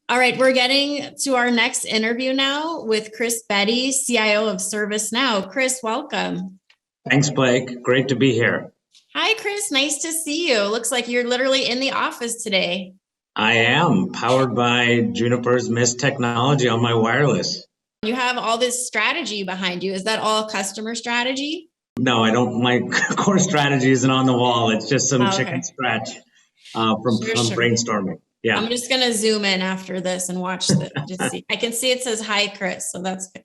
All right, we're getting to our next interview now with Chris Bedi, CIO of ServiceNow. Chris, welcome. Thanks, Blake. Great to be here. Hi, Chris. Nice to see you. Looks like you're literally in the office today. I am powered by Juniper's Mist technology on my wireless. You have all this strategy behind you. Is that all customer strategy? No, I don't. My core strategy isn't on the wall. It's just some Okay. chicken scratch from Sure. brainstorming. Yeah. I'm just going to zoom in after this and watch the just see. I can see it says hi, Chris. So that's good.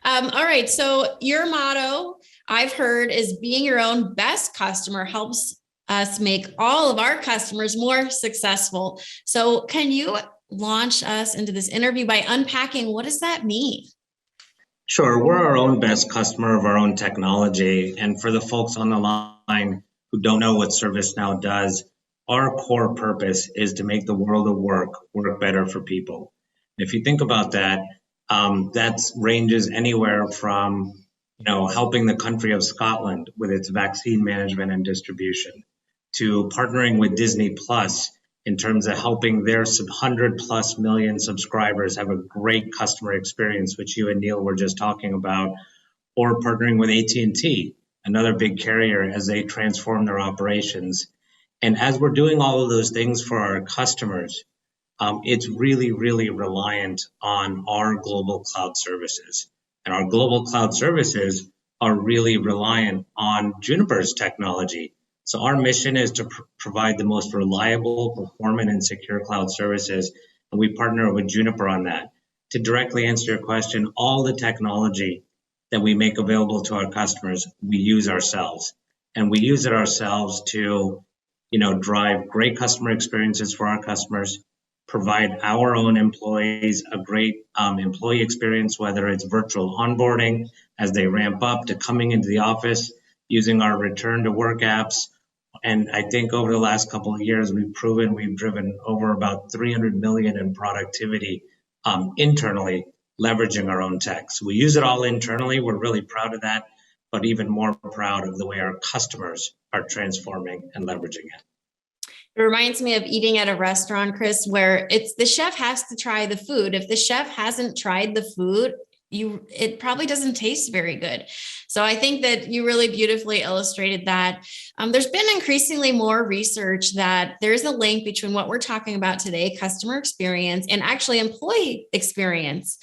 All right. So your motto I've heard is being your own best customer helps us make all of our customers more successful. So can you launch us into this interview by unpacking what does that mean? Sure. We're our own best customer of our own technology. And for the folks on the line who don't know what ServiceNow does, our core purpose is to make the world of work better for people. If you think about that, that ranges anywhere from helping the country of Scotland with its vaccine management and distribution, to partnering with Disney Plus in terms of helping their 100 plus million subscribers have a great customer experience, which you and Neil were just talking about, or partnering with AT&T, another big carrier, as they transform their operations. And as we're doing all of those things for our customers, it's really, really reliant on our global cloud services. And our global cloud services are really reliant on Juniper's technology. So our mission is to provide the most reliable, performant, and secure cloud services. And we partner with Juniper on that. To directly answer your question, all the technology that we make available to our customers, we use ourselves. And we use it ourselves to drive great customer experiences for our customers, provide our own employees a great employee experience, whether it's virtual onboarding as they ramp up to coming into the office, using our return to work apps. And I think over the last couple of years, we've driven over about 300 million in productivity internally, leveraging our own tech. So we use it all internally. We're really proud of that, but even more proud of the way our customers are transforming and leveraging it. It reminds me of eating at a restaurant, Chris, where it's the chef has to try the food. If the chef hasn't tried the food, it probably doesn't taste very good. So I think that you really beautifully illustrated that. There's been increasingly more research that there's a link between what we're talking about today, customer experience, and actually employee experience.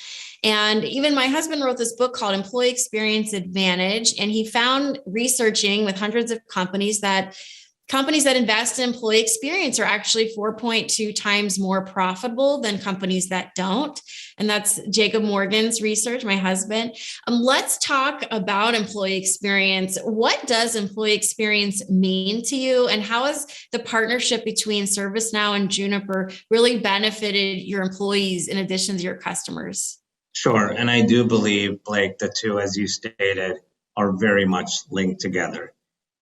And even my husband wrote this book called Employee Experience Advantage, and he found researching with hundreds of companies that invest in employee experience are actually 4.2 times more profitable than companies that don't. And that's Jacob Morgan's research, my husband. Let's talk about employee experience. What does employee experience mean to you? And how has the partnership between ServiceNow and Juniper really benefited your employees in addition to your customers? Sure. And I do believe, Blake, the two, as you stated, are very much linked together.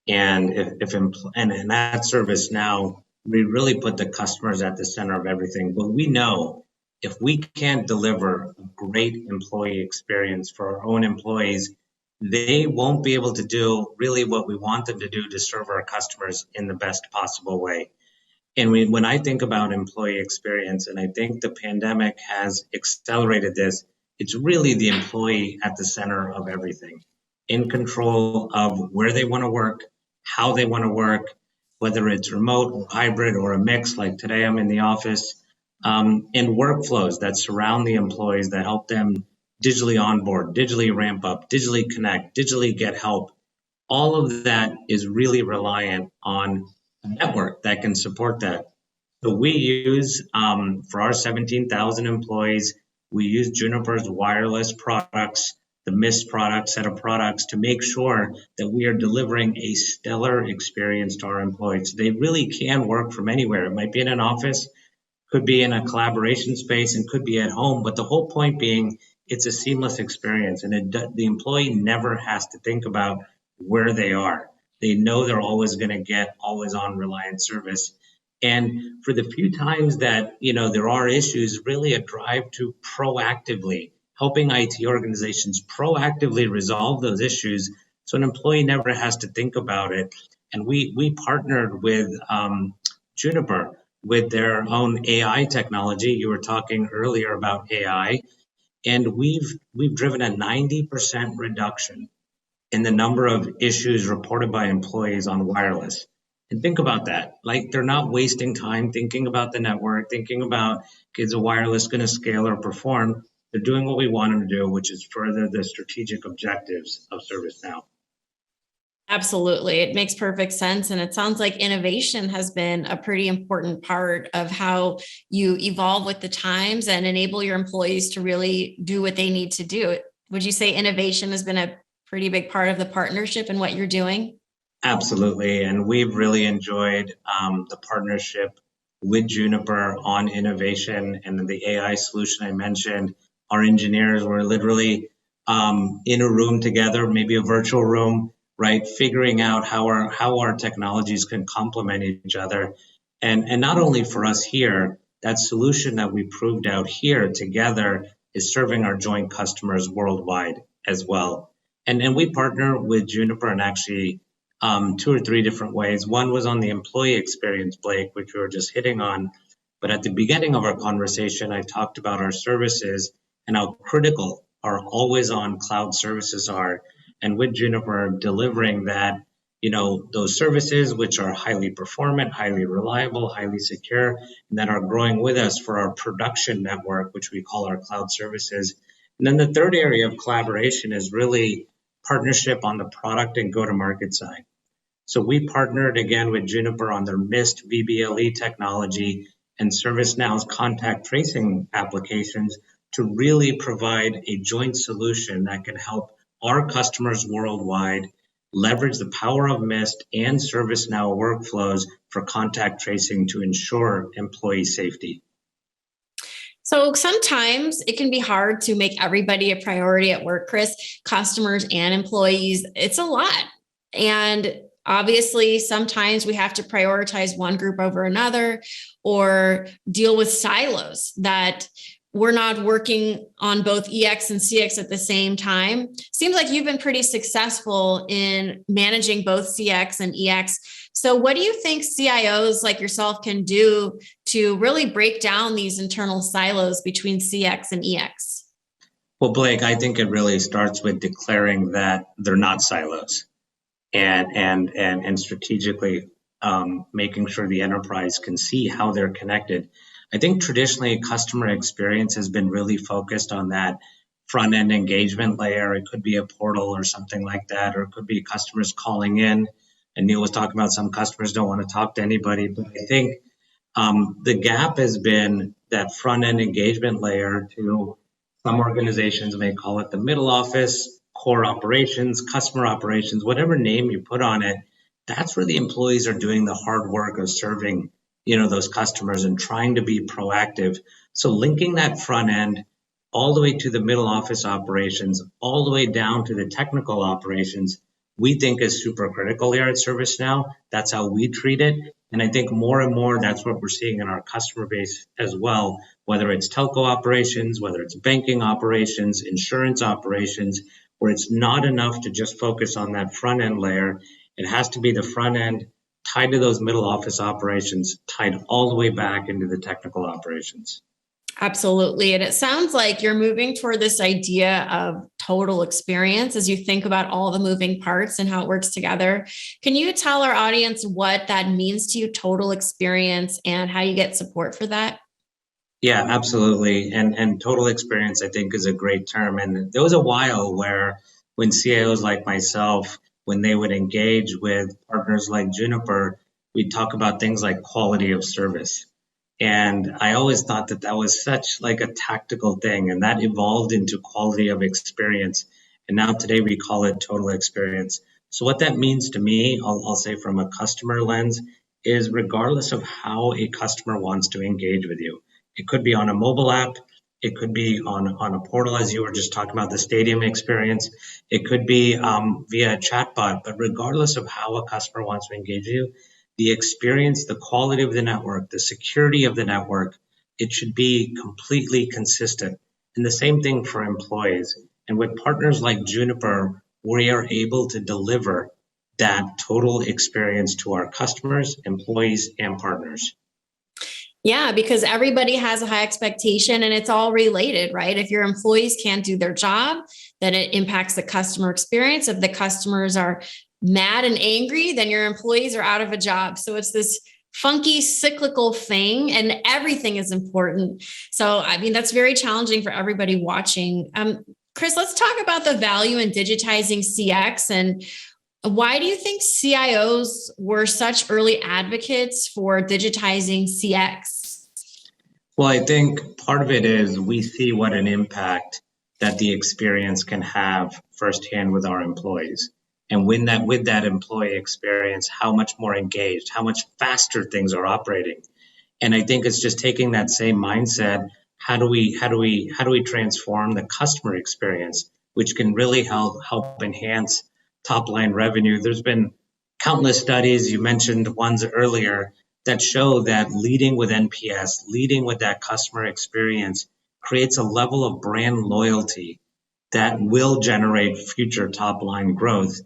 And in that ServiceNow, we really put the customers at the center of everything. But we know if we can't deliver a great employee experience for our own employees, they won't be able to do really what we want them to do to serve our customers in the best possible way. And when I think about employee experience, and I think the pandemic has accelerated this, it's really the employee at the center of everything, in control of where they want to work, how they want to work, whether it's remote or hybrid or a mix, like today I'm in the office, and workflows that surround the employees that help them digitally onboard, digitally ramp up, digitally connect, digitally get help. All of that is really reliant on a network that can support that. So we use, for our 17,000 employees, we use Juniper's wireless products, the Mist product, set of products, to make sure that we are delivering a stellar experience to our employees. They really can work from anywhere. It might be in an office, could be in a collaboration space, and could be at home. But the whole point being, it's a seamless experience, and the employee never has to think about where they are. They know they're always going to get always on reliant service. And for the few times that there are issues, really a drive to proactively helping IT organizations proactively resolve those issues so an employee never has to think about it. And we partnered with Juniper with their own AI technology. You were talking earlier about AI, and we've driven a 90% reduction in the number of issues reported by employees on wireless. And think about that. Like, they're not wasting time thinking about the network, thinking about, is a wireless going to scale or perform? They're doing what we want them to do, which is further the strategic objectives of ServiceNow. Absolutely. It makes perfect sense. And it sounds like innovation has been a pretty important part of how you evolve with the times and enable your employees to really do what they need to do. Would you say innovation has been a pretty big part of the partnership and what you're doing? Absolutely. And we've really enjoyed the partnership with Juniper on innovation and the AI solution I mentioned. Our engineers were literally in a room together, maybe a virtual room, right? Figuring out how our technologies can complement each other. And not only for us here, that solution that we proved out here together is serving our joint customers worldwide as well. And we partner with Juniper in actually two or three different ways. One was on the employee experience, Blake, which we were just hitting on. But at the beginning of our conversation, I talked about our services and how critical our always on cloud services are. And with Juniper delivering that, those services, which are highly performant, highly reliable, highly secure, and that are growing with us for our production network, which we call our cloud services. And then the third area of collaboration is really partnership on the product and go-to-market side. So we partnered again with Juniper on their Mist VBLE technology and ServiceNow's contact tracing applications to really provide a joint solution that can help our customers worldwide leverage the power of Mist and ServiceNow workflows for contact tracing to ensure employee safety. So sometimes it can be hard to make everybody a priority at work, Chris, customers and employees. It's a lot. And obviously, sometimes we have to prioritize one group over another or deal with silos that we're not working on both EX and CX at the same time. Seems like you've been pretty successful in managing both CX and EX. So what do you think CIOs like yourself can do to really break down these internal silos between CX and EX? Well, Blake, I think it really starts with declaring that they're not silos and strategically making sure the enterprise can see how they're connected. I think traditionally customer experience has been really focused on that front end engagement layer. It could be a portal or something like that, or it could be customers calling in. And Neil was talking about some customers don't want to talk to anybody, but I think the gap has been that front end engagement layer to some organizations may call it the middle office, core operations, customer operations, whatever name you put on it. That's where the employees are doing the hard work of serving those customers and trying to be proactive. So linking that front end all the way to the middle office operations, all the way down to the technical operations, we think is super critical here at ServiceNow. That's how we treat it. And I think more and more, that's what we're seeing in our customer base as well, whether it's telco operations, whether it's banking operations, insurance operations, where it's not enough to just focus on that front end layer. It has to be the front end tied to those middle office operations, tied all the way back into the technical operations. Absolutely. And it sounds like you're moving toward this idea of total experience as you think about all the moving parts and how it works together. Can you tell our audience what that means to you, total experience, and how you get support for that? Yeah, absolutely. And total experience, I think, is a great term. And there was a while where when CIOs like myself, when they would engage with partners like Juniper, we'd talk about things like quality of service. And I always thought that that was such like a tactical thing, and that evolved into quality of experience. And now today we call it total experience. So what that means to me, I'll say from a customer lens, is regardless of how a customer wants to engage with you, it could be on a mobile app, it could be on a portal, as you were just talking about the stadium experience. It could be via a chatbot. But regardless of how a customer wants to engage you, the experience, the quality of the network, the security of the network, it should be completely consistent. And the same thing for employees. And with partners like Juniper, we are able to deliver that total experience to our customers, employees, and partners. Yeah, because everybody has a high expectation and it's all related, right? If your employees can't do their job, then it impacts the customer experience. If the customers are mad and angry, then your employees are out of a job. So it's this funky cyclical thing and everything is important. So, I mean, that's very challenging for everybody watching. Chris, let's talk about the value in digitizing CX and why do you think CIOs were such early advocates for digitizing CX? Well, I think part of it is we see what an impact that the experience can have firsthand with our employees. And when that with that employee experience, how much more engaged, how much faster things are operating. And I think it's just taking that same mindset. How do we transform the customer experience, which can really help enhance top line revenue? There's been countless studies, you mentioned ones earlier, that show that leading with NPS, leading with that customer experience creates a level of brand loyalty that will generate future top line growth.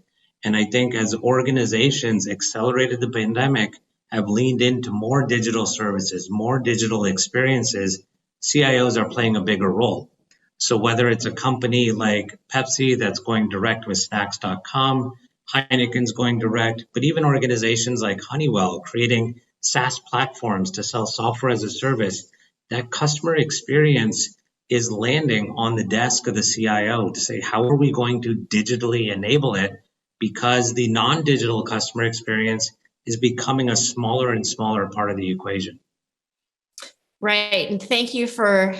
And I think as organizations accelerated the pandemic, have leaned into more digital services, more digital experiences, CIOs are playing a bigger role. So whether it's a company like Pepsi that's going direct with snacks.com, Heineken's going direct, but even organizations like Honeywell creating SaaS platforms to sell software as a service, that customer experience is landing on the desk of the CIO to say, how are we going to digitally enable it? Because the non-digital customer experience is becoming a smaller and smaller part of the equation. Right. And thank you for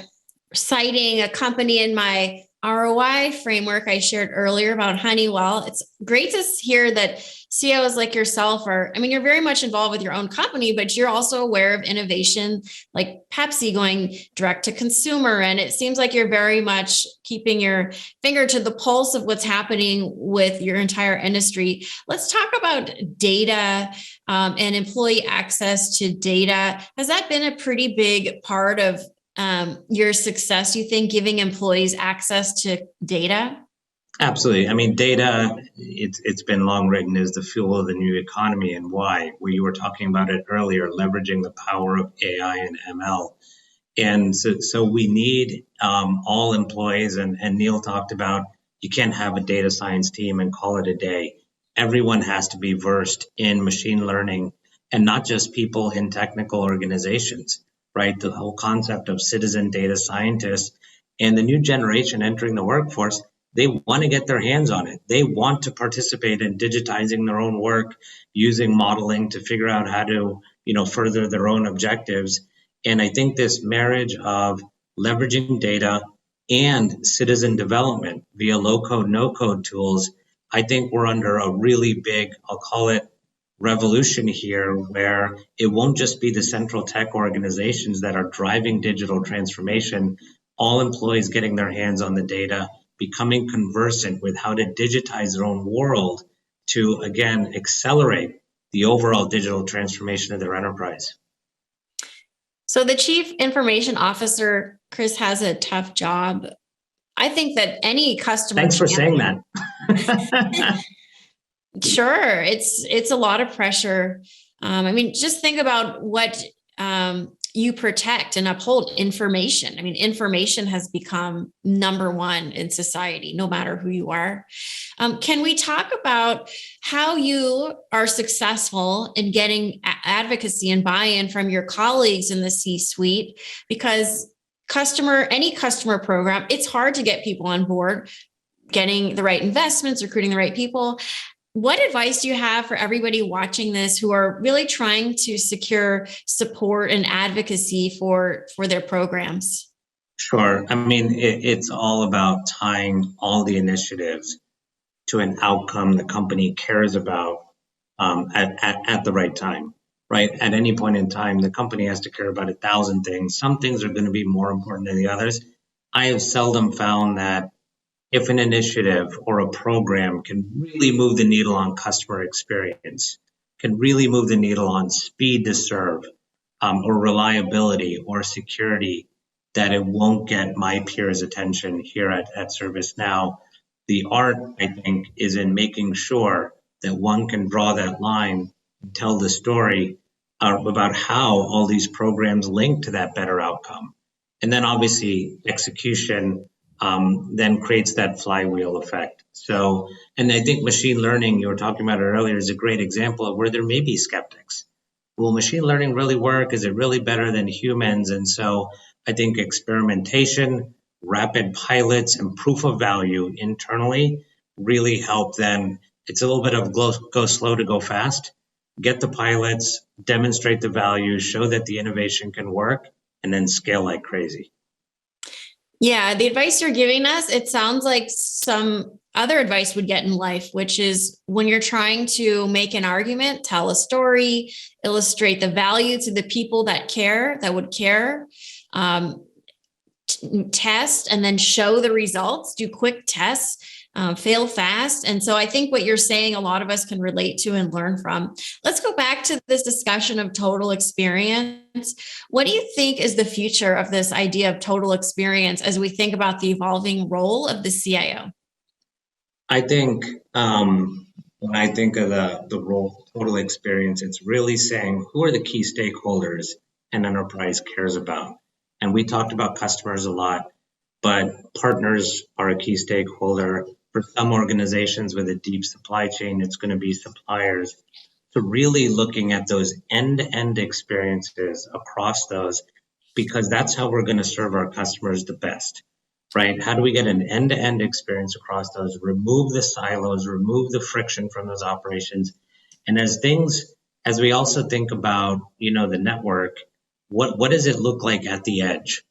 citing a company in my ROI framework I shared earlier about Honeywell. It's great to hear that CEOs like yourself are, I mean, you're very much involved with your own company, but you're also aware of innovation like Pepsi going direct to consumer. And it seems like you're very much keeping your finger to the pulse of what's happening with your entire industry. Let's talk about data and employee access to data. Has that been a pretty big part of your success, you think, giving employees access to data? Absolutely. I mean, data, it's been long written, is the fuel of the new economy, and why. You were talking about it earlier, leveraging the power of AI and ML. And so we need all employees, and Neil talked about you can't have a data science team and call it a day. Everyone has to be versed in machine learning, and not just people in technical organizations, right? The whole concept of citizen data scientists and the new generation entering the workforce, they want to get their hands on it. They want to participate in digitizing their own work, using modeling to figure out how to, further their own objectives. And I think this marriage of leveraging data and citizen development via low code, no code tools, I think we're under a really big, I'll call it revolution here, where it won't just be the central tech organizations that are driving digital transformation, all employees getting their hands on the data, becoming conversant with how to digitize their own world to, again, accelerate the overall digital transformation of their enterprise. So the chief information officer, Chris, has a tough job. I think that any customer. Thanks for saying that. Sure, it's a lot of pressure. I mean, just think about what you protect and uphold information. I mean, information has become number one in society, no matter who you are. Can we talk about how you are successful in getting advocacy and buy-in from your colleagues in the C-suite? Because any customer program, it's hard to get people on board, getting the right investments, recruiting the right people. What advice do you have for everybody watching this who are really trying to secure support and advocacy for their programs? Sure. I mean, it's all about tying all the initiatives to an outcome the company cares about at the right time, right? At any point in time, the company has to care about 1,000 things. Some things are going to be more important than the others. I have seldom found that if an initiative or a program can really move the needle on customer experience, can really move the needle on speed to serve, or reliability or security, that it won't get my peers' attention here at ServiceNow. The art, I think, is in making sure that one can draw that line, tell the story, about how all these programs link to that better outcome. And then obviously execution then creates that flywheel effect. So, and I think machine learning, you were talking about it earlier, is a great example of where there may be skeptics. Will machine learning really work? Is it really better than humans? And so I think experimentation, rapid pilots, and proof of value internally really help then. It's a little bit of go slow to go fast. Get the pilots, demonstrate the value, show that the innovation can work, and then scale like crazy. Yeah, the advice you're giving us, it sounds like some other advice would get in life, which is when you're trying to make an argument, tell a story, illustrate the value to the people that care, that would care, test and then show the results, do quick tests, fail fast. And so I think what you're saying, a lot of us can relate to and learn from. Let's go back to this discussion of total experience. What do you think is the future of this idea of total experience as we think about the evolving role of the CIO? I think when I think of the role total experience, it's really saying who are the key stakeholders an enterprise cares about. And we talked about customers a lot, but partners are a key stakeholder. For some organizations with a deep supply chain, it's going to be suppliers. So really looking at those end-to-end experiences across those, because that's how we're going to serve our customers the best, right? How do we get an end-to-end experience across those, remove the silos, remove the friction from those operations? And as we also think about, the network, what does it look like at the edge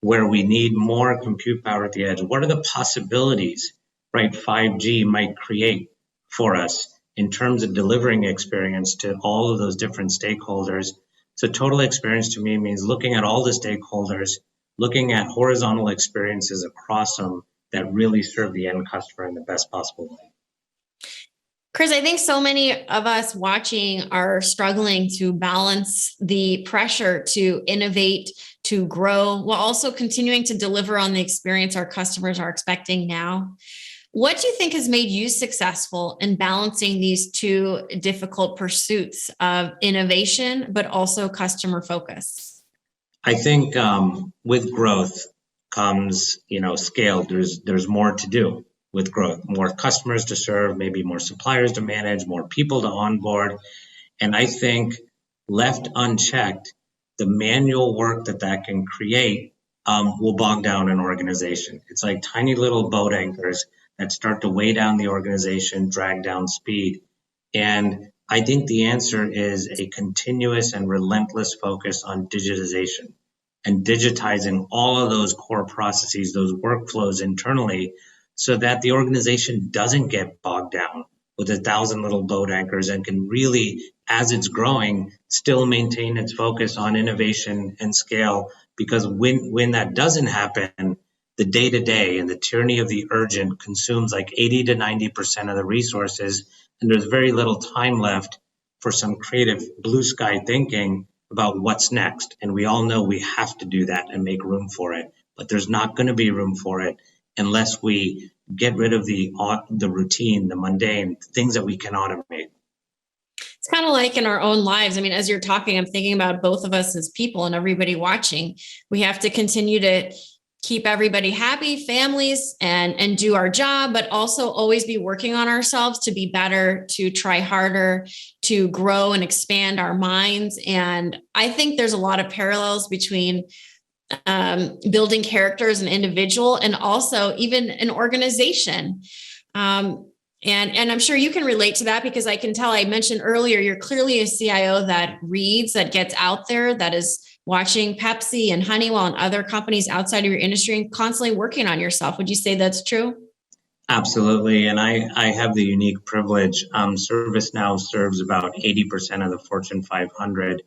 where we need more compute power at the edge? What are the possibilities, right, 5G might create for us in terms of delivering experience to all of those different stakeholders? So total experience to me means looking at all the stakeholders, looking at horizontal experiences across them that really serve the end customer in the best possible way. Chris, I think so many of us watching are struggling to balance the pressure to innovate, to grow, while also continuing to deliver on the experience our customers are expecting now. What do you think has made you successful in balancing these two difficult pursuits of innovation, but also customer focus? I think with growth comes, scale. There's more to do with growth, more customers to serve, maybe more suppliers to manage, more people to onboard. And I think left unchecked, the manual work that can create will bog down an organization. It's like tiny little boat anchors that start to weigh down the organization, drag down speed. And I think the answer is a continuous and relentless focus on digitization and digitizing all of those core processes, those workflows internally, so that the organization doesn't get bogged down with 1,000 little boat anchors and can really, as it's growing, still maintain its focus on innovation and scale. Because when that doesn't happen, the day-to-day and the tyranny of the urgent consumes like 80 to 90% of the resources, and there's very little time left for some creative blue sky thinking about what's next. And we all know we have to do that and make room for it, but there's not going to be room for it unless we get rid of the routine, the mundane, things that we can automate. It's kind of like in our own lives. I mean, as you're talking, I'm thinking about both of us as people and everybody watching. We have to continue to keep everybody happy, families, and do our job, but also always be working on ourselves to be better, to try harder, to grow and expand our minds. And I think there's a lot of parallels between building character as an individual and also even an organization. And I'm sure you can relate to that, because I can tell, I mentioned earlier, you're clearly a CIO that reads, that gets out there, that is watching Pepsi and Honeywell and other companies outside of your industry and constantly working on yourself. Would you say that's true? Absolutely. And I have the unique privilege. ServiceNow serves about 80% of the Fortune 500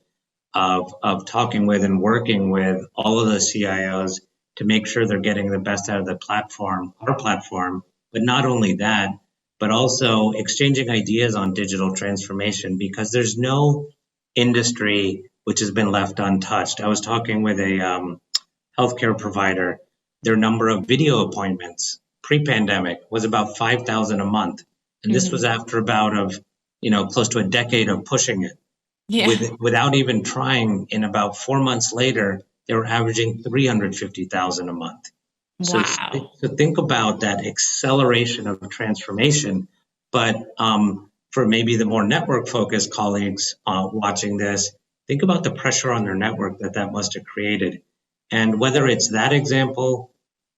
of talking with and working with all of the CIOs to make sure they're getting the best out of the platform, our platform. But not only that, but also exchanging ideas on digital transformation, because there's no industry which has been left untouched. I was talking with a healthcare provider. Their number of video appointments pre-pandemic was about 5,000 a month. And this was after about close to a decade of pushing it. Yeah. without even trying. In about 4 months later, they were averaging 350,000 a month. So, Wow. so think about that acceleration of transformation. But for maybe the more network focused colleagues watching this, think about the pressure on their network that must have created. And whether it's that example,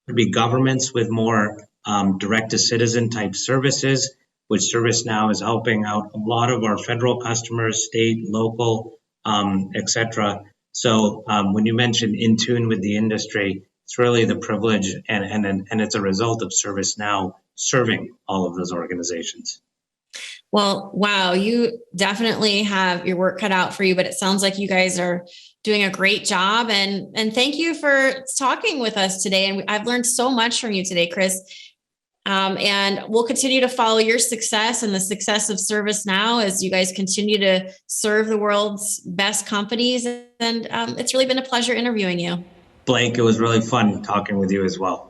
could be governments with more direct to citizen type services, which ServiceNow is helping out a lot of our federal customers, state, local, etc. So when you mention in tune with the industry, it's really the privilege and it's a result of ServiceNow serving all of those organizations. Well, wow, you definitely have your work cut out for you, but it sounds like you guys are doing a great job. And thank you for talking with us today. And I've learned so much from you today, Chris. And we'll continue to follow your success and the success of ServiceNow as you guys continue to serve the world's best companies. And it's really been a pleasure interviewing you. Blake, it was really fun talking with you as well.